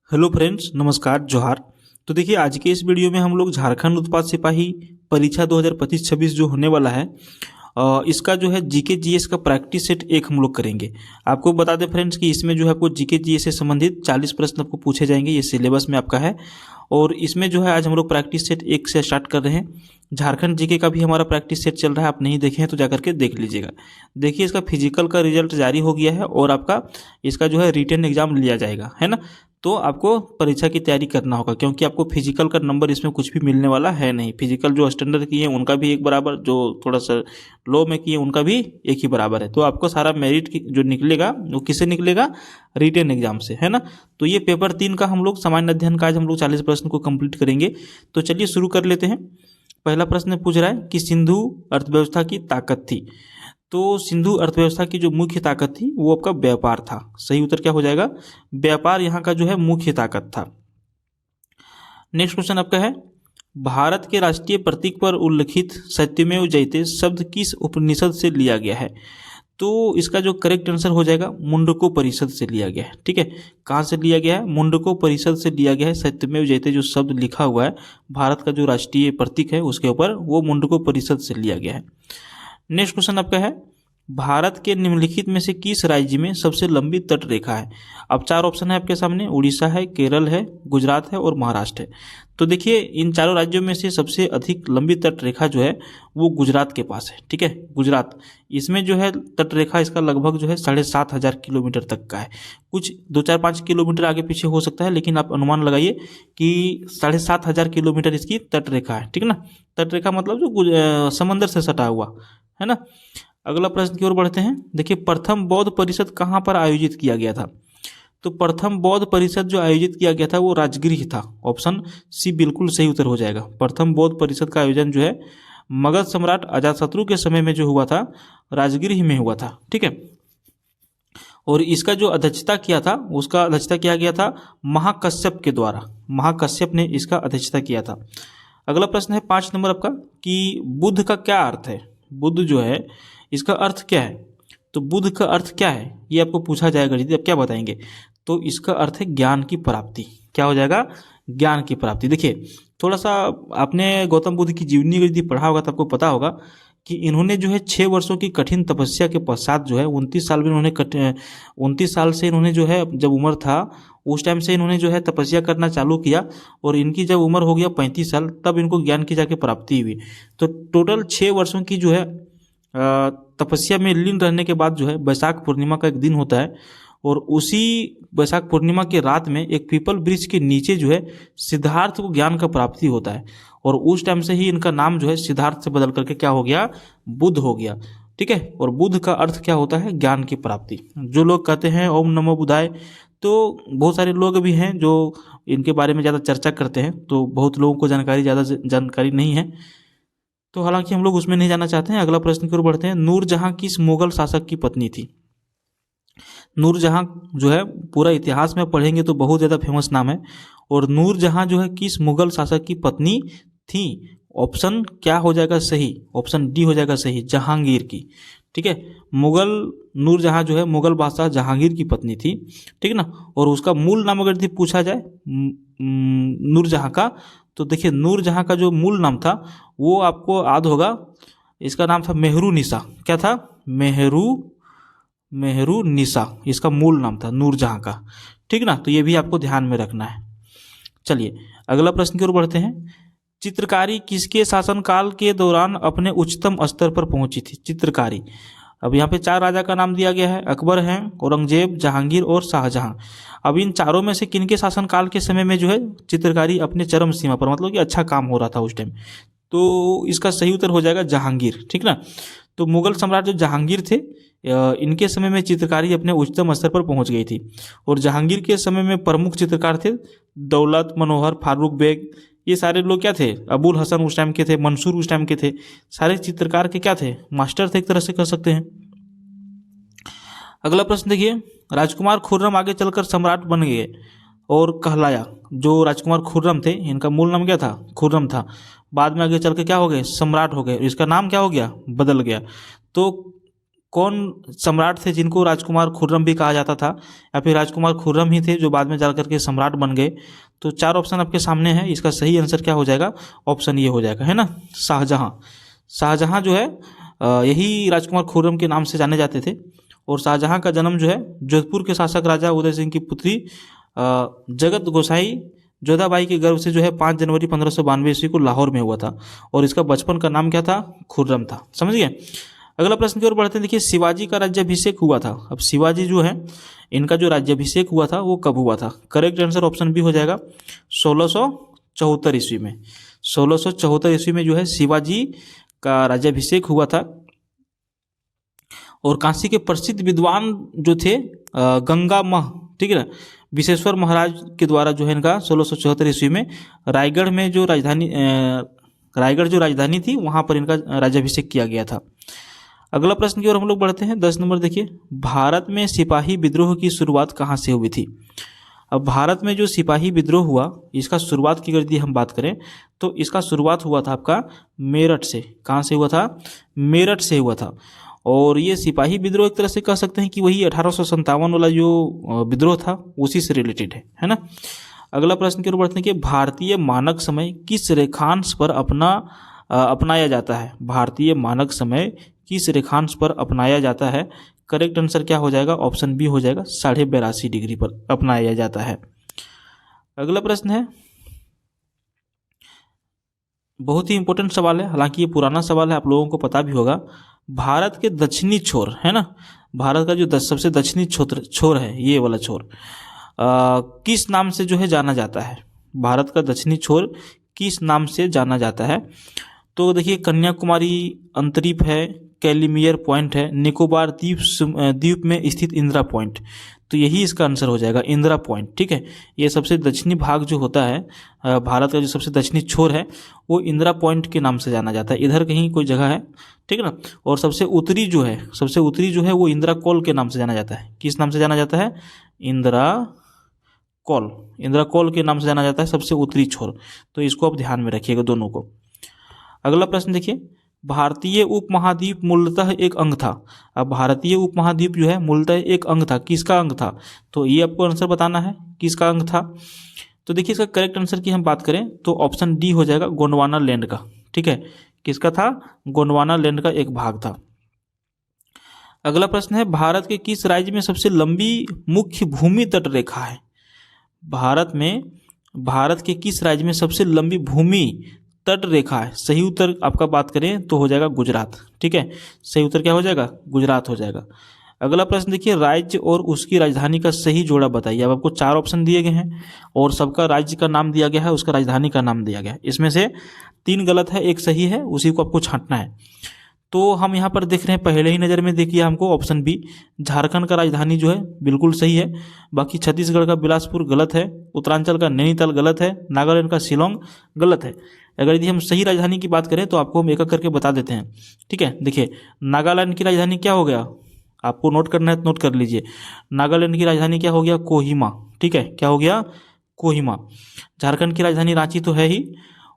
Hello friends, नमस्कार, जोहार। तो देखिए, आज के इस वीडियो में हम लोग झारखंड उत्पाद सिपाही परीक्षा 2025-26 जो होने वाला है, इसका जो है जीके जीएस का प्रैक्टिस सेट एक हम लोग करेंगे। आपको बता दें फ्रेंड्स कि इसमें जो है आपको जीके जीएस से संबंधित 40 प्रश्न आपको पूछे जाएंगे। ये सिलेबस में आपका है और इसमें जो है आज हम लोग प्रैक्टिस सेट एक से स्टार्ट कर रहे हैं। झारखंड जीके का भी हमारा प्रैक्टिस सेट चल रहा है, आप नहीं देखे हैं तो जाकर के देख लीजिएगा। देखिए, इसका फिजिकल का रिजल्ट जारी हो गया है और आपका इसका जो है रिटन एग्जाम लिया जाएगा, है ना। तो आपको परीक्षा की तैयारी करना होगा क्योंकि आपको फिजिकल का नंबर इसमें कुछ भी मिलने वाला है नहीं। फिजिकल जो स्टैंडर्ड किए हैं उनका भी एक बराबर, जो थोड़ा सा लो में किए उनका भी एक ही बराबर है। तो आपको सारा मेरिट जो निकलेगा वो किससे निकलेगा? रिटन एग्जाम से, है ना। तो ये पेपर 3 का हम लोग सामान्य अध्ययन का आज हम लोग 40 प्रश्न को कंप्लीट करेंगे। तो चलिए शुरू कर लेते हैं। पहला प्रश्न पूछ रहा है कि सिंधु अर्थव्यवस्था की ताकत थी। तो सिंधु अर्थव्यवस्था की जो मुख्य ताकत थी वो आपका व्यापार था। सही उत्तर क्या हो जाएगा? व्यापार यहाँ का जो है मुख्य ताकत था। नेक्स्ट क्वेश्चन आपका है, भारत के राष्ट्रीय प्रतीक पर उल्लिखित सत्यमेव जयते शब्द किस उपनिषद से लिया गया है? तो इसका जो करेक्ट आंसर हो जाएगा मुंडकोपनिषद से लिया गया है। ठीक है, कहाँ से लिया गया है? मुंडकोपनिषद से लिया गया है। सत्यमेव जयते जो शब्द लिखा हुआ है भारत का जो राष्ट्रीय प्रतीक है उसके ऊपर, वो मुंडकोपनिषद से लिया गया है। नेक्स्ट क्वेश्चन आपका है, भारत के निम्नलिखित में से किस राज्य में सबसे लंबी तट रेखा है? अब 4 ऑप्शन है आपके सामने, उड़ीसा है, केरल है, गुजरात है और महाराष्ट्र है। तो देखिए, इन चारों राज्यों में से सबसे अधिक लंबी तट रेखा जो है वो गुजरात के पास है। ठीक है, गुजरात, इसमें जो है तट रेखा इसका लगभग जो है 7,500 किलोमीटर तक का है। कुछ 2-4-5 किलोमीटर आगे पीछे हो सकता है, लेकिन आप अनुमान लगाइए कि 7,500 किलोमीटर इसकी तट रेखा है। ठीक है ना, तट रेखा मतलब जो समंदर से सटा हुआ है ना। अगला प्रश्न की ओर बढ़ते हैं। देखिए, प्रथम बौद्ध परिषद कहाँ पर आयोजित किया गया था? तो प्रथम बौद्ध परिषद जो आयोजित किया गया था वो राजगृह था। ऑप्शन सी बिल्कुल सही उत्तर हो जाएगा। प्रथम बौद्ध परिषद का आयोजन जो है मगध सम्राट अजातशत्रु के समय में जो हुआ था, राजगृह में हुआ था। ठीक है, और इसका जो अध्यक्षता किया था, उसका अध्यक्षता किया गया था महाकश्यप के द्वारा। महाकश्यप ने इसका अध्यक्षता किया था। अगला प्रश्न है 5 नंबर आपका, कि बुद्ध का क्या अर्थ है? बुद्ध जो है इसका अर्थ क्या है? तो बुद्ध का अर्थ क्या है ये आपको पूछा जाएगा। यदि आप क्या बताएंगे? तो इसका अर्थ है ज्ञान की प्राप्ति। क्या हो जाएगा? ज्ञान की प्राप्ति। देखिए, थोड़ा सा आपने गौतम बुद्ध की जीवनी यदि पढ़ा होगा तो आपको पता होगा कि इन्होंने जो है 6 वर्षों की कठिन तपस्या के पश्चात जो है 29 साल में इन्होंने 29 साल से इन्होंने जो है, जब उम्र था उस टाइम से इन्होंने जो है तपस्या करना चालू किया और इनकी जब उम्र हो गया 35 साल, तब इनको ज्ञान की जाके प्राप्ति हुई। तो टोटल 6 वर्षों की जो है तपस्या में लीन रहने के बाद जो है बैसाख पूर्णिमा का एक दिन होता है और उसी बैसाख पूर्णिमा की रात में एक पीपल वृक्ष के नीचे जो है सिद्धार्थ को ज्ञान का प्राप्ति होता है और उस टाइम से ही इनका नाम जो है सिद्धार्थ से बदल करके क्या हो गया? बुद्ध हो गया। ठीक है, और बुद्ध का अर्थ क्या होता है? ज्ञान की प्राप्ति। जो लोग कहते हैं ओम नमो बुद्धाय, तो बहुत सारे लोग भी हैं जो इनके बारे में ज़्यादा चर्चा करते हैं, तो बहुत लोगों को ज़्यादा जानकारी नहीं है, तो हालांकि हम लोग उसमें नहीं जाना चाहते हैं। अगला प्रश्न की ओर बढ़ते हैं। नूरजहां किस मुगल शासक की पत्नी थी? नूरजहां जो है पूरा इतिहास में पढ़ेंगे तो बहुत ज़्यादा फेमस नाम है, और नूरजहां जो है किस मुगल शासक की पत्नी थी? ऑप्शन क्या हो जाएगा सही? ऑप्शन डी हो जाएगा सही, जहांगीर की। ठीक है, मुगल नूरजहां जो है मुगल बादशाह जहांगीर की पत्नी थी। ठीक है ना, और उसका मूल नाम अगर पूछा जाए नूरजहां का, तो देखिए नूरजहां का जो मूल नाम था वो आपको याद होगा, इसका नाम था मेहरुनिसा। क्या था? मेहरुनिसा इसका मूल नाम था नूरजहां का। ठीक ना, तो ये भी आपको ध्यान में रखना है। चलिए अगला प्रश्न की ओर बढ़ते हैं। चित्रकारी किसके शासनकाल के दौरान अपने उच्चतम स्तर पर पहुंची थी? चित्रकारी, अब यहाँ पे 4 राजा का नाम दिया गया है, अकबर हैं, औरंगजेब, जहांगीर और शाहजहां। अब इन चारों में से किनके शासनकाल के समय में जो है चित्रकारी अपने चरम सीमा पर, मतलब कि अच्छा काम हो रहा था उस टाइम? तो इसका सही उत्तर हो जाएगा जहांगीर। ठीक ना, तो मुगल सम्राट जो जहांगीर थे, इनके समय में चित्रकारी अपने उच्चतम स्तर पर पहुंच गई थी। और जहांगीर के समय में प्रमुख चित्रकार थे दौलत, मनोहर, फारूक बेग, ये सारे लोग क्या थे? अबुल हसन उस टाइम के थे, मंसूर उस टाइम के थे। सारे चित्रकार के क्या थे? मास्टर थे, एक तरह से कह सकते हैं। अगला प्रश्न देखिए, राजकुमार खुर्रम आगे चलकर सम्राट बन गए और कहलाया। जो राजकुमार खुर्रम थे, इनका मूल नाम क्या था? खुर्रम था। बाद में आगे चल के क्या हो गए? सम्राट हो गए। इसका नाम क्या हो गया? बदल गया। तो कौन सम्राट थे जिनको राजकुमार खुर्रम भी कहा जाता था, या फिर राजकुमार खुर्रम ही थे जो बाद में जाकर के सम्राट बन गए। तो 4 ऑप्शन आपके सामने है, इसका सही आंसर क्या हो जाएगा, ऑप्शन ये हो जाएगा, है ना, शाहजहां। शाहजहां जो है यही राजकुमार खुर्रम के नाम से जाने जाते थे। और शाहजहां का जन्म जो है जोधपुर के शासक राजा उदय सिंह की पुत्री जगत गोसाई जोधाबाई के गर्भ से जो है 5 जनवरी 1592 ईस्वी को लाहौर में हुआ था। और इसका बचपन का नाम क्या था, खुर्रम था। समझ गए। अगला प्रश्न की ओर बढ़ते हैं। देखिए, शिवाजी का राज्याभिषेक हुआ था। अब शिवाजी जो है, इनका जो राज्याभिषेक हुआ था वो कब हुआ था? करेक्ट आंसर ऑप्शन बी हो जाएगा 1674 ईस्वी में। 1674 ईस्वी में जो है शिवाजी का राज्याभिषेक हुआ था। और काशी के प्रसिद्ध विद्वान जो थे गंगा मह, ठीक है ना, विशेश्वर महाराज के द्वारा जो है इनका 1674 ईस्वी में रायगढ़ में जो राजधानी थी वहां पर इनका राज्याभिषेक किया गया था। अगला प्रश्न की ओर हम लोग बढ़ते हैं। 10 नंबर देखिए, भारत में सिपाही विद्रोह की शुरुआत कहाँ से हुई थी? अब भारत में जो सिपाही विद्रोह हुआ, इसका शुरुआत की यदि हम बात करें तो इसका शुरुआत हुआ था आपका मेरठ से। कहाँ से हुआ था? मेरठ से हुआ था। और ये सिपाही विद्रोह एक तरह से कह सकते हैं कि वही 1857 वाला जो विद्रोह था उसी से रिलेटेड है ना। अगला प्रश्न की ओर बढ़ते हैं कि भारतीय मानक समय किस रेखांश पर अपनाया जाता है? भारतीय मानक समय किस रेखांश पर अपनाया जाता है? करेक्ट आंसर क्या हो जाएगा? ऑप्शन बी हो जाएगा 82.5 डिग्री पर अपनाया जाता है। अगला प्रश्न है, बहुत ही इंपॉर्टेंट सवाल है, हालांकि ये पुराना सवाल है, आप लोगों को पता भी होगा। भारत के दक्षिणी छोर, है ना, भारत का जो सबसे दक्षिणी छोर है, ये वाला छोर किस नाम से जो है जाना जाता है? भारत का दक्षिणी छोर किस नाम से जाना जाता है? तो देखिए, कन्याकुमारी अंतरीप है, कैलिमियर पॉइंट है, निकोबार द्वीप में स्थित इंदिरा पॉइंट। तो यही इसका आंसर हो जाएगा, इंदिरा पॉइंट। ठीक है, ये सबसे दक्षिणी भाग जो होता है भारत का, जो सबसे दक्षिणी छोर है वो इंदिरा पॉइंट के नाम से जाना जाता है। इधर कहीं कोई जगह है, ठीक है ना। और सबसे उत्तरी जो है वो इंदिरा कॉल के नाम से जाना जाता है। किस नाम से जाना जाता है? इंदिरा कॉल के नाम से जाना जाता है, सबसे उत्तरी छोर। तो इसको आप ध्यान में रखिएगा दोनों को। अगला प्रश्न देखिए, भारतीय उपमहाद्वीप मूलतः एक अंग था। अब भारतीय उपमहाद्वीप जो है मूलतः एक अंग था। किसका अंग था? तो ये आपको आंसर बताना है, किसका अंग था। तो देखिए, इसका करेक्ट आंसर की हम बात करें तो ऑप्शन डी हो जाएगा, गोंडवाना लैंड का। ठीक है, किसका था? गोंडवाना लैंड का एक भाग था। अगला प्रश्न है, भारत के किस राज्य में सबसे लंबी मुख्य भूमि तट रेखा है? भारत के किस राज्य में सबसे लंबी भूमि तट रेखा है? सही उत्तर आपका बात करें तो हो जाएगा गुजरात। ठीक है, सही उत्तर क्या हो जाएगा? गुजरात हो जाएगा। अगला प्रश्न देखिए, राज्य और उसकी राजधानी का सही जोड़ा बताइए। अब आपको 4 ऑप्शन दिए गए हैं और सबका राज्य का नाम दिया गया है, उसका राजधानी का नाम दिया गया है। इसमें से 3 गलत है, 1 सही है, उसी को आपको छांटना है। तो हम यहाँ पर देख रहे हैं, पहले ही नज़र में देखिए हमको ऑप्शन बी, झारखंड का राजधानी जो है बिल्कुल सही है। बाकी छत्तीसगढ़ का बिलासपुर गलत है, उत्तरांचल का नैनीताल गलत है, नागालैंड का शिलोंग गलत है। अगर यदि हम सही राजधानी की बात करें तो आपको हम एक एक करके बता देते हैं। ठीक है, देखिए, नागालैंड की राजधानी क्या हो गया? आपको नोट करना है तो नोट कर लीजिए। नागालैंड की राजधानी क्या हो गया? कोहिमा। ठीक है, क्या हो गया? कोहिमा। झारखंड की राजधानी रांची तो है ही।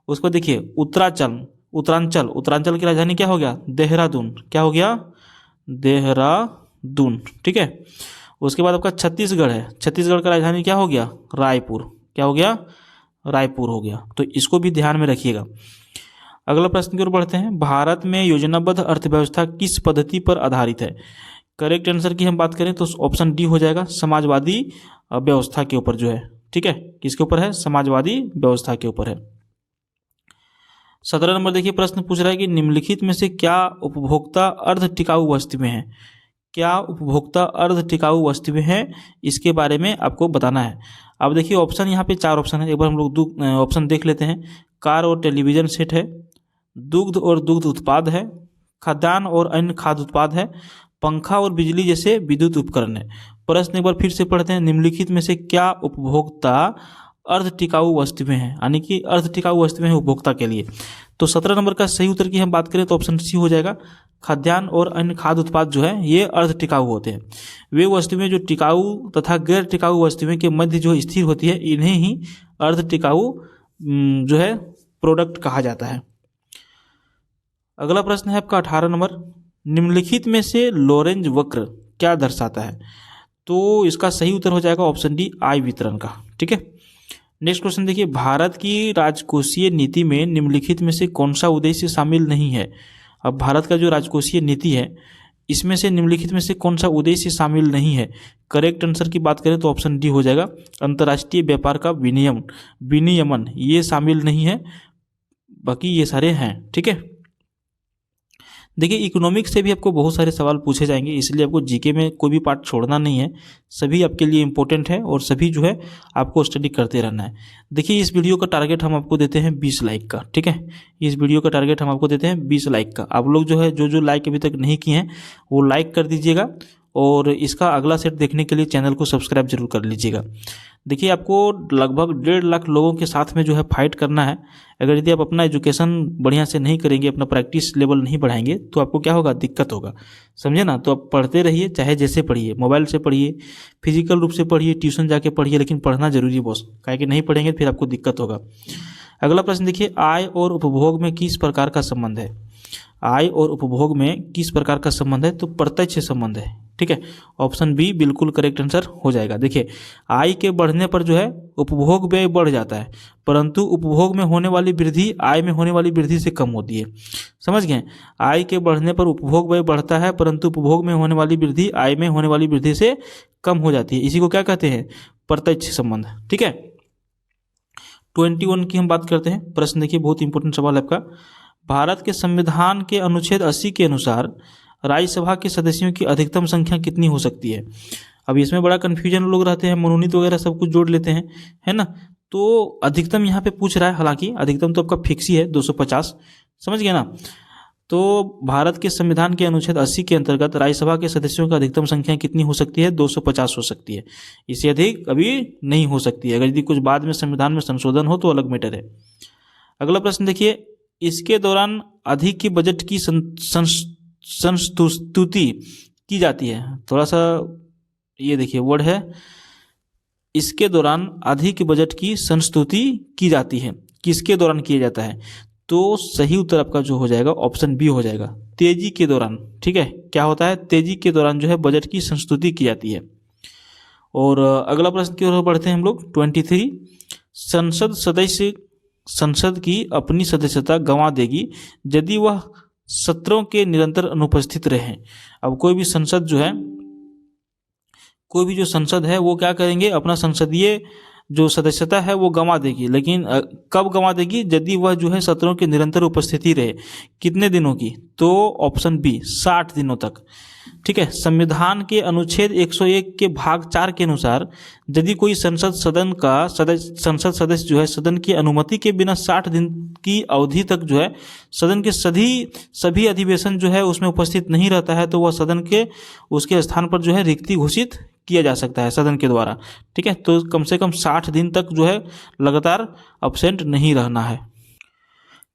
उसको देखिए, उत्तरांचल की राजधानी क्या हो गया? देहरादून। क्या हो गया? देहरादून। ठीक है, उसके बाद आपका छत्तीसगढ़ है, छत्तीसगढ़ का राजधानी क्या हो गया? रायपुर। क्या हो गया? रायपुर हो गया। तो इसको भी ध्यान में रखिएगा। अगला प्रश्न की ओर बढ़ते हैं, भारत में योजनाबद्ध अर्थव्यवस्था किस पद्धति पर आधारित है? करेक्ट आंसर की हम बात करें तो ऑप्शन डी हो जाएगा, समाजवादी व्यवस्था के ऊपर जो है। ठीक है, किसके ऊपर है? समाजवादी व्यवस्था के ऊपर है। 17 नंबर देखिए, प्रश्न पूछ रहा है कि निम्नलिखित में से क्या उपभोक्ता अर्ध टिकाऊ वस्तुएं हैं? क्या उपभोक्ता अर्ध टिकाऊ वस्तुएं हैं, इसके बारे में आपको बताना है। अब देखिए, ऑप्शन यहाँ पे 4 ऑप्शन है, एक बार हम लोग ऑप्शन देख लेते हैं। कार और टेलीविजन सेट है, दुग्ध और दुग्ध उत्पाद है, खाद्यान्न और अन्य खाद्य उत्पाद है, पंखा और बिजली जैसे विद्युत उपकरण है। प्रश्न एक बार फिर से पढ़ते हैं, निम्नलिखित में से क्या उपभोक्ता अर्ध टिकाऊ वस्तुएं हैं, यानी कि अर्ध टिकाऊ वस्तुएं हैं उपभोक्ता के लिए। तो 17 नंबर का सही उत्तर की हम बात करें तो ऑप्शन सी हो जाएगा, खाद्यान्न और अन्य खाद्य उत्पाद जो है ये अर्ध टिकाऊ होते हैं। वे वस्तुएं जो टिकाऊ तथा गैर टिकाऊ वस्तुएं के मध्य जो स्थिर होती है, इन्हें ही अर्ध टिकाऊ जो है प्रोडक्ट कहा जाता है। अगला प्रश्न है आपका 18 नंबर, निम्नलिखित में से लोरेंज वक्र क्या दर्शाता है? तो इसका सही उत्तर हो जाएगा ऑप्शन डी, आय वितरण का। ठीक है, नेक्स्ट क्वेश्चन देखिए, भारत की राजकोषीय नीति में निम्नलिखित में से कौन सा उद्देश्य शामिल नहीं है? अब भारत का जो राजकोषीय नीति है इसमें से निम्नलिखित में से कौन सा उद्देश्य शामिल नहीं है? करेक्ट आंसर की बात करें तो ऑप्शन डी हो जाएगा, अंतर्राष्ट्रीय व्यापार का विनियमन ये शामिल नहीं है, बाकी ये सारे हैं। ठीक है, देखिए इकोनॉमिक्स से भी आपको बहुत सारे सवाल पूछे जाएंगे, इसलिए आपको जीके में कोई भी पार्ट छोड़ना नहीं है, सभी आपके लिए इंपॉर्टेंट है और सभी जो है आपको स्टडी करते रहना है। देखिए इस वीडियो का टारगेट हम आपको देते हैं 20 लाइक का। ठीक है, इस वीडियो का टारगेट हम आपको देते हैं 20 लाइक का। आप लोग जो है जो लाइक अभी तक नहीं किए हैं वो लाइक कर दीजिएगा और इसका अगला सेट देखने के लिए चैनल को सब्सक्राइब जरूर कर लीजिएगा। देखिए आपको लगभग 1.5 लाख लोगों के साथ में जो है फाइट करना है। अगर यदि आप अपना एजुकेशन बढ़िया से नहीं करेंगे, अपना प्रैक्टिस लेवल नहीं बढ़ाएंगे तो आपको क्या होगा, दिक्कत होगा, समझे ना। तो आप पढ़ते रहिए, चाहे जैसे पढ़िए, मोबाइल से पढ़िए, फिजिकल रूप से पढ़िए, ट्यूशन जाके पढ़िए, लेकिन पढ़ना जरूरी बॉस, काहे कि नहीं पढ़ेंगे फिर आपको दिक्कत होगा। अगला प्रश्न देखिए, आय और उपभोग में किस प्रकार का संबंध है? आय और उपभोग में किस प्रकार का संबंध है? तो प्रत्यक्ष संबंध है। ठीक है, ऑप्शन बी बिल्कुल करेक्ट आंसर हो जाएगा। देखिए आय के बढ़ने पर जो है उपभोग व्यय बढ़ जाता है, परंतु उपभोग में होने वाली वृद्धि आय में होने वाली वृद्धि से कम होती है। समझ गए, आय के बढ़ने पर उपभोग व्यय बढ़ता है, परंतु उपभोग में होने वाली वृद्धि आय में होने वाली वृद्धि से कम हो जाती है। इसी को क्या कहते हैं, प्रत्यक्ष संबंध। ठीक है, 21 की हम बात करते हैं। प्रश्न देखिए, बहुत इंपॉर्टेंट सवाल है आपका। भारत के संविधान के अनुच्छेद 80 के अनुसार राज्यसभा के सदस्यों की अधिकतम संख्या कितनी हो सकती है? अब इसमें बड़ा कन्फ्यूजन लोग रहते हैं, मनोनीत वगैरह सब कुछ जोड़ लेते हैं, है ना। तो अधिकतम यहाँ पे पूछ रहा है, हालांकि अधिकतम तो आपका फिक्स ही है 250, समझ गए ना। तो भारत के संविधान के अनुच्छेद 80 के अंतर्गत राज्यसभा के सदस्यों की अधिकतम संख्या कितनी हो सकती है? 250 हो सकती है, इससे अधिक अभी नहीं हो सकती है। अगर यदि कुछ बाद में संविधान में संशोधन हो तो अलग मैटर है। अगला प्रश्न देखिए, इसके दौरान अधिक की बजट की संस्तुति की जाती है। थोड़ा सा ये देखिए वर्ड है, इसके दौरान अधिक बजट की संस्तुति की जाती है, किसके दौरान किया जाता है? तो सही उत्तर आपका जो हो जाएगा ऑप्शन बी हो जाएगा, तेजी के दौरान। ठीक है, क्या होता है, तेजी के दौरान जो है बजट की संस्तुति की जाती है। और अगला प्रश्न की ओर बढ़ते हैं हम लोग। 23, संसद की अपनी सदस्यता गंवा देगी यदि वह सत्रों के निरंतर अनुपस्थित रहे। अब कोई भी संसद है वो क्या करेंगे, अपना संसदीय जो सदस्यता है वो गंवा देगी, लेकिन कब गंवा देगी? यदि वह जो है सत्रों की निरंतर उपस्थिति रहे। कितने दिनों की? तो ऑप्शन बी 60 दिनों तक। ठीक है, संविधान के अनुच्छेद 101 के भाग 4 के अनुसार यदि कोई संसद सदस्य जो है सदन की अनुमति के बिना 60 दिन की अवधि तक जो है सदन के सभी अधिवेशन जो है उसमें उपस्थित नहीं रहता है, तो वह सदन के उसके स्थान पर जो है रिक्ति घोषित किया जा सकता है सदन के द्वारा। ठीक है, तो कम से कम 60 दिन तक जो है लगातार अब्सेंट नहीं रहना है।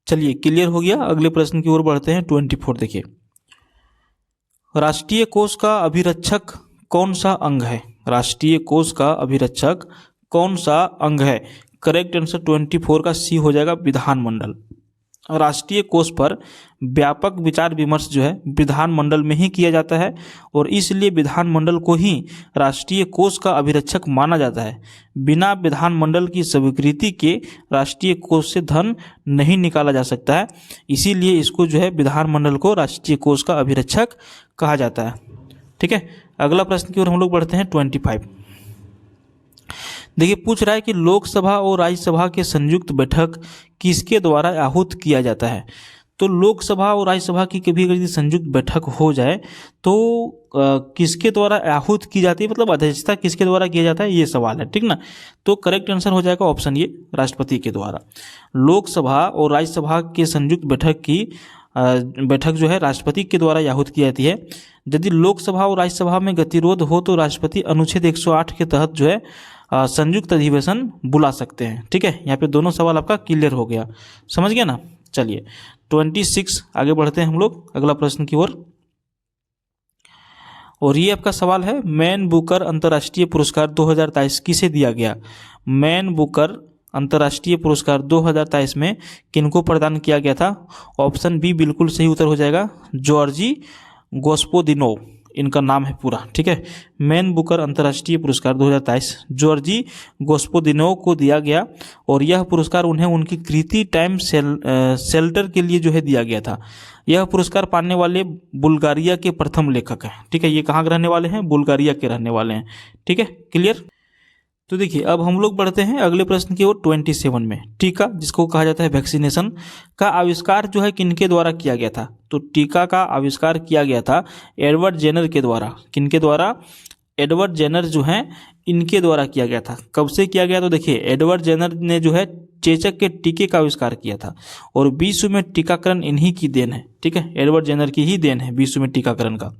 चलिए क्लियर हो गया। अगले प्रश्न की ओर बढ़ते हैं। 24 देखिए, राष्ट्रीय कोष का अभिरक्षक कौन सा अंग है? राष्ट्रीय कोष का अभिरक्षक कौन सा अंग है? करेक्ट आंसर 24 का सी हो जाएगा, विधानमंडल। राष्ट्रीय कोष पर व्यापक विचार विमर्श जो है विधानमंडल में ही किया जाता है और इसलिए विधानमंडल को ही राष्ट्रीय कोष का अभिरक्षक माना जाता है। बिना विधानमंडल की स्वीकृति के राष्ट्रीय कोष से धन नहीं निकाला जा सकता है, इसीलिए इसको जो है विधानमंडल को राष्ट्रीय कोष का अभिरक्षक कहा जाता है। ठीक है, अगला प्रश्न की ओर हम लोग बढ़ते हैं। 25 देखिए, पूछ रहा है कि लोकसभा और राज्यसभा के संयुक्त बैठक किसके द्वारा आहूत किया जाता है? तो लोकसभा और राज्यसभा की कभी अगर संयुक्त बैठक हो जाए तो किसके द्वारा आहूत की जाती है, मतलब अध्यक्षता किसके द्वारा किया जाता है, ये सवाल है। ठीक ना, तो करेक्ट आंसर हो जाएगा ऑप्शन ये, राष्ट्रपति के द्वारा। लोकसभा और राज्यसभा के संयुक्त बैठक जो है राष्ट्रपति के द्वारा आहूत की जाती है। यदि लोकसभा और राज्यसभा में गतिरोध हो तो राष्ट्रपति अनुच्छेद 108 के तहत जो है संयुक्त अधिवेशन बुला सकते हैं। ठीक है, यहाँ पे दोनों सवाल आपका क्लियर हो गया, समझ गया ना। चलिए 26 आगे बढ़ते हैं हम लोग अगला प्रश्न की ओर। और ये आपका सवाल है, मैन बुकर अंतर्राष्ट्रीय पुरस्कार 2023 किसे दिया गया? मैन बुकर अंतर्राष्ट्रीय पुरस्कार 2023 में किनको प्रदान किया गया था? ऑप्शन बी बिल्कुल सही उत्तर हो जाएगा, जॉर्जी गोस्पोदिनोव इनका नाम है पूरा, ठीक है। मैन बुकर अंतर्राष्ट्रीय पुरस्कार 2023 जॉर्जी गोस्पोदिनोव को दिया गया और यह पुरस्कार उन्हें उनकी कृति टाइम शेल्टर के लिए जो है दिया गया था। यह पुरस्कार पाने वाले बुल्गारिया के प्रथम लेखक हैं, ठीक है। ये कहाँ के रहने वाले हैं? बुल्गारिया के रहने वाले हैं, ठीक है। क्लियर। तो देखिए अब हम लोग बढ़ते हैं अगले प्रश्न की ओर 27 में। टीका, जिसको कहा जाता है वैक्सीनेशन, का आविष्कार जो है किनके द्वारा किया गया था? तो टीका का आविष्कार किया गया था एडवर्ड जेनर के द्वारा। किनके द्वारा? एडवर्ड जेनर जो हैं इनके द्वारा किया गया था। कब से किया गया? तो देखिए एडवर्ड जेनर ने जो है चेचक के टीके का आविष्कार किया था और विश्व में टीकाकरण इन्हीं की देन है, ठीक है। एडवर्ड जेनर की ही देन है विश्व में टीकाकरण का।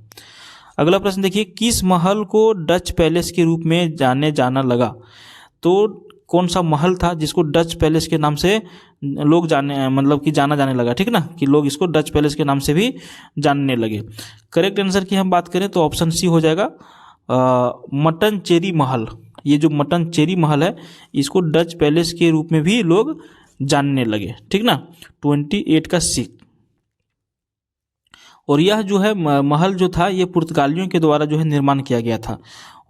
अगला प्रश्न देखिए, किस महल को डच पैलेस के रूप में जाना लगा? तो कौन सा महल था जिसको डच पैलेस के नाम से लोग जाना जाने लगा, ठीक ना, कि लोग इसको डच पैलेस के नाम से भी जानने लगे। करेक्ट आंसर की हम बात करें तो ऑप्शन सी हो जाएगा मट्टनचेरी महल। ये जो मट्टनचेरी महल है इसको डच पैलेस के रूप में भी लोग जानने लगे, ठीक ना। 28 का सी। और यह जो है महल जो था ये पुर्तगालियों के द्वारा जो है निर्माण किया गया था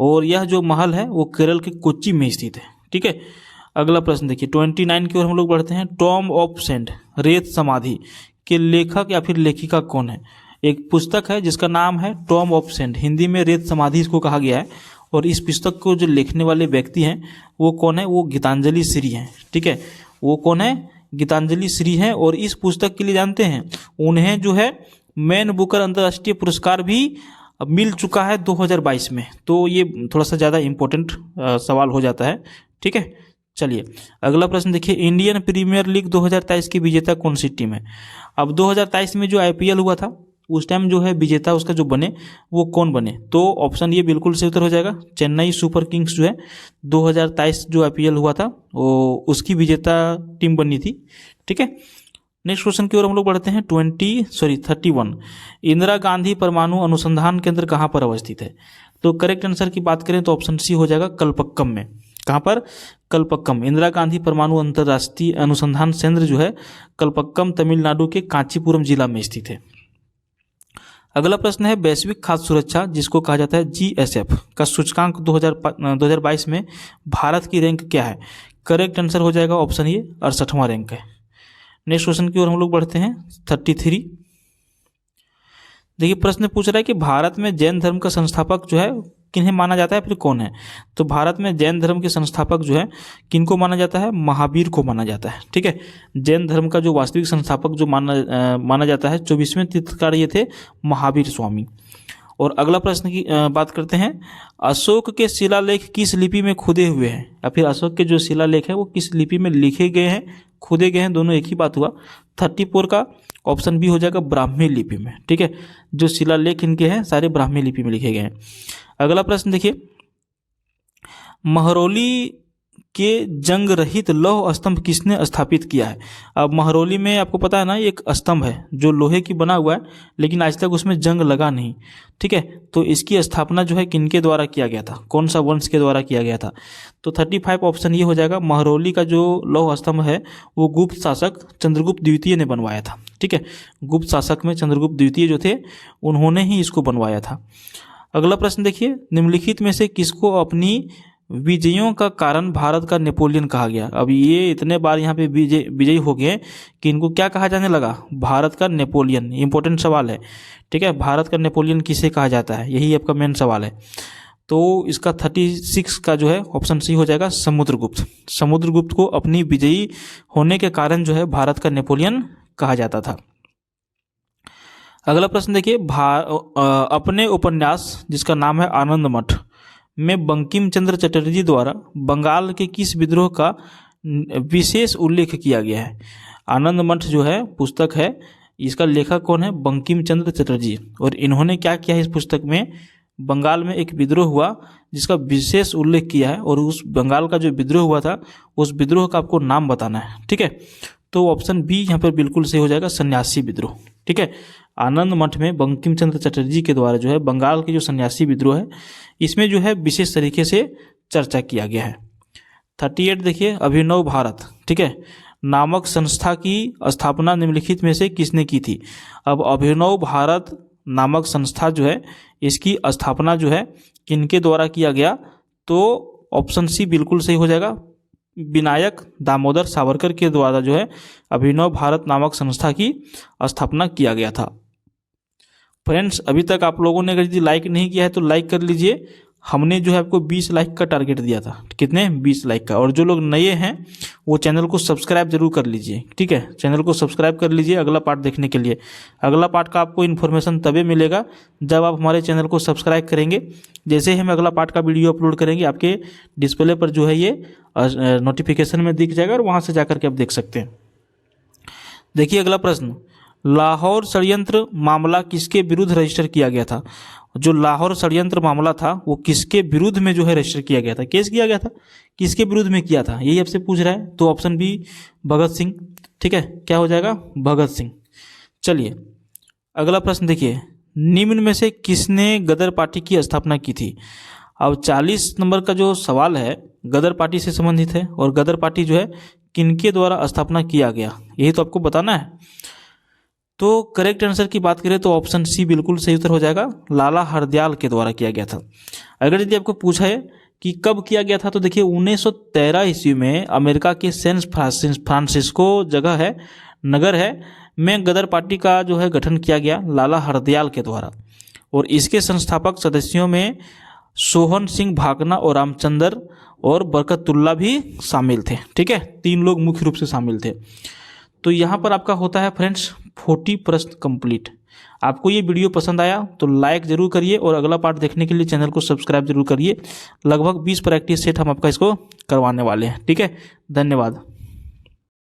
और यह जो महल है वो केरल के कोच्चि में स्थित है, ठीक है। अगला प्रश्न देखिए 29 की ओर हम लोग बढ़ते हैं। टॉम ऑफ सेंट, रेत समाधि के लेखक या फिर लेखिका कौन है? एक पुस्तक है जिसका नाम है टॉम ऑफ सेंट, हिंदी में रेत समाधि इसको कहा गया है। और इस पुस्तक को जो लिखने वाले व्यक्ति हैं वो कौन है? वो गीतांजलि श्री हैं, ठीक है। वो कौन है? गीतांजलि श्री हैं। और इस पुस्तक के लिए जानते हैं उन्हें जो है मैन बुकर अंतर्राष्ट्रीय पुरस्कार भी मिल चुका है 2022 में। तो ये थोड़ा सा ज़्यादा इम्पोर्टेंट सवाल हो जाता है, ठीक है। चलिए अगला प्रश्न देखिए, इंडियन प्रीमियर लीग 2023 की विजेता कौन सी टीम है? अब 2023 में जो आईपीएल हुआ था उस टाइम जो है विजेता उसका जो बने वो कौन बने? तो ऑप्शन ये बिल्कुल सही उत्तर हो जाएगा, चेन्नई सुपर किंग्स जो है 2023 जो आईपीएल हुआ था वो उसकी विजेता टीम बनी थी, ठीक है। नेक्स्ट क्वेश्चन की ओर हम लोग बढ़ते हैं 31। इंदिरा गांधी परमाणु अनुसंधान केंद्र कहाँ पर अवस्थित है? तो करेक्ट आंसर की बात करें तो ऑप्शन सी हो जाएगा कलपक्कम में। कहाँ पर? कलपक्कम। इंदिरा गांधी परमाणु अंतर्राष्ट्रीय अनुसंधान केंद्र जो है कलपक्कम तमिलनाडु के कांचीपुरम जिला में स्थित है। अगला प्रश्न है, वैश्विक खाद्य सुरक्षा जिसको कहा जाता है जीएसएफ का सूचकांक 2022 में भारत की रैंक क्या है? करेक्ट आंसर हो जाएगा ऑप्शन ए 68वां रैंक है। नेक्स्ट क्वेश्चन की ओर हम लोग बढ़ते हैं 33। देखिए प्रश्न पूछ रहा है कि भारत में जैन धर्म का संस्थापक जो है किन्हें माना जाता है, फिर कौन है? तो भारत में जैन धर्म के संस्थापक जो है किनको माना जाता है? महावीर को माना जाता है, ठीक है। जैन धर्म का जो वास्तविक संस्थापक जो माना जाता है 24वें तीर्थंकर ये थे महावीर स्वामी। और अगला प्रश्न की बात करते हैं, अशोक के शिलालेख किस लिपि में खुदे हुए हैं? या फिर अशोक के जो शिलालेख है वो किस लिपि में लिखे गए हैं, खुदे गए हैं? दोनों एक ही बात हुआ। 34 का ऑप्शन बी हो जाएगा ब्राह्मी लिपि में, ठीक है। जो शिलालेख इनके हैं सारे ब्राह्मी लिपि में लिखे गए हैं। अगला प्रश्न देखिए, महरौली के जंग रहित लौह स्तंभ किसने स्थापित किया है? अब महरौली में आपको पता है ना एक स्तंभ है जो लोहे की बना हुआ है लेकिन आज तक उसमें जंग लगा नहीं, ठीक है। तो इसकी स्थापना जो है किनके द्वारा किया गया था? कौन सा वंश के द्वारा किया गया था? तो 35 ऑप्शन ये हो जाएगा, महरौली का जो लौह स्तंभ है वो गुप्त शासक चंद्रगुप्त द्वितीय ने बनवाया था, ठीक है। गुप्त शासक में चंद्रगुप्त द्वितीय जो थे उन्होंने ही इसको बनवाया था। अगला प्रश्न देखिए, निम्नलिखित में से किसको अपनी विजयों का कारण भारत का नेपोलियन कहा गया? अब ये इतने बार यहाँ पे विजयी हो गए कि इनको क्या कहा जाने लगा? भारत का नेपोलियन। इंपॉर्टेंट सवाल है, ठीक है। भारत का नेपोलियन किसे कहा जाता है, यही आपका मेन सवाल है। तो इसका 36 का जो है ऑप्शन सी हो जाएगा समुद्रगुप्त। समुद्रगुप्त को अपनी विजयी होने के कारण जो है भारत का नेपोलियन कहा जाता था। अगला प्रश्न देखिए, अपने उपन्यास जिसका नाम है आनंद मठ में बंकिम चंद्र चटर्जी द्वारा बंगाल के किस विद्रोह का विशेष उल्लेख किया गया है? आनंद मठ जो है पुस्तक है, इसका लेखक कौन है? बंकिम चंद्र चटर्जी। और इन्होंने क्या किया है इस पुस्तक में? बंगाल में एक विद्रोह हुआ जिसका विशेष उल्लेख किया है और उस बंगाल का जो विद्रोह हुआ था उस विद्रोह का आपको नाम बताना है, ठीक है। तो ऑप्शन बी यहाँ पर बिल्कुल सही हो जाएगा, सन्यासी विद्रोह, ठीक है। आनंद मठ में बंकिम चंद्र चटर्जी के द्वारा जो है बंगाल के जो सन्यासी विद्रोह है इसमें जो है विशेष तरीके से चर्चा किया गया है। 38 देखिए, अभिनव भारत, ठीक है, नामक संस्था की स्थापना निम्नलिखित में से किसने की थी? अब अभिनव भारत नामक संस्था जो है इसकी स्थापना जो है किनके द्वारा किया गया? तो ऑप्शन सी बिल्कुल सही हो जाएगा, विनायक दामोदर सावरकर के द्वारा जो है अभिनव भारत नामक संस्था की स्थापना किया गया था। फ्रेंड्स, अभी तक आप लोगों ने अगर यदि लाइक नहीं किया है तो लाइक कर लीजिए। हमने जो है आपको 20 लाइक का टारगेट दिया था। कितने? 20 लाइक का। और जो लोग नए हैं वो चैनल को सब्सक्राइब जरूर कर लीजिए, ठीक है। चैनल को सब्सक्राइब कर लीजिए अगला पार्ट देखने के लिए। अगला पार्ट का आपको इन्फॉर्मेशन तभी मिलेगा जब आप हमारे चैनल को सब्सक्राइब करेंगे। जैसे ही हम अगला पार्ट का वीडियो अपलोड करेंगे आपके डिस्प्ले पर जो है ये नोटिफिकेशन में दिख जाएगा और वहाँ से जाकर के आप देख सकते हैं। देखिए अगला प्रश्न, लाहौर षड्यंत्र मामला किसके विरुद्ध रजिस्टर किया गया था? जो लाहौर षड्यंत्र मामला था वो किसके विरुद्ध में जो है रजिस्टर किया गया था, केस किया गया था, किसके विरुद्ध में किया था, यही आपसे पूछ रहा है। तो ऑप्शन बी भगत सिंह, ठीक है, क्या हो जाएगा? भगत सिंह। चलिए अगला प्रश्न देखिए, निम्न में से किसने गदर पार्टी की स्थापना की थी? अब 40 नंबर का जो सवाल है गदर पार्टी से संबंधित है और गदर पार्टी जो है किनके द्वारा स्थापना किया गया यही तो आपको बताना है। तो करेक्ट आंसर की बात करें तो ऑप्शन सी बिल्कुल सही उत्तर हो जाएगा, लाला हरदयाल के द्वारा किया गया था। अगर यदि आपको पूछा है कि कब किया गया था तो देखिए 1913 ईस्वी में अमेरिका के सैन फ्रांसिस्को जगह है, नगर है, में गदर पार्टी का जो है गठन किया गया लाला हरदयाल के द्वारा। और इसके संस्थापक सदस्यों में सोहन सिंह भाकना और रामचंद्र और बरकतुल्ला भी शामिल थे, ठीक है। 3 लोग मुख्य रूप से शामिल थे। तो यहाँ पर आपका होता है फ्रेंड्स 40 प्रश्न कंप्लीट। आपको ये वीडियो पसंद आया तो लाइक जरूर करिए और अगला पार्ट देखने के लिए चैनल को सब्सक्राइब जरूर करिए। लगभग 20 प्रैक्टिस सेट हम आपका इसको करवाने वाले हैं, ठीक है। धन्यवाद।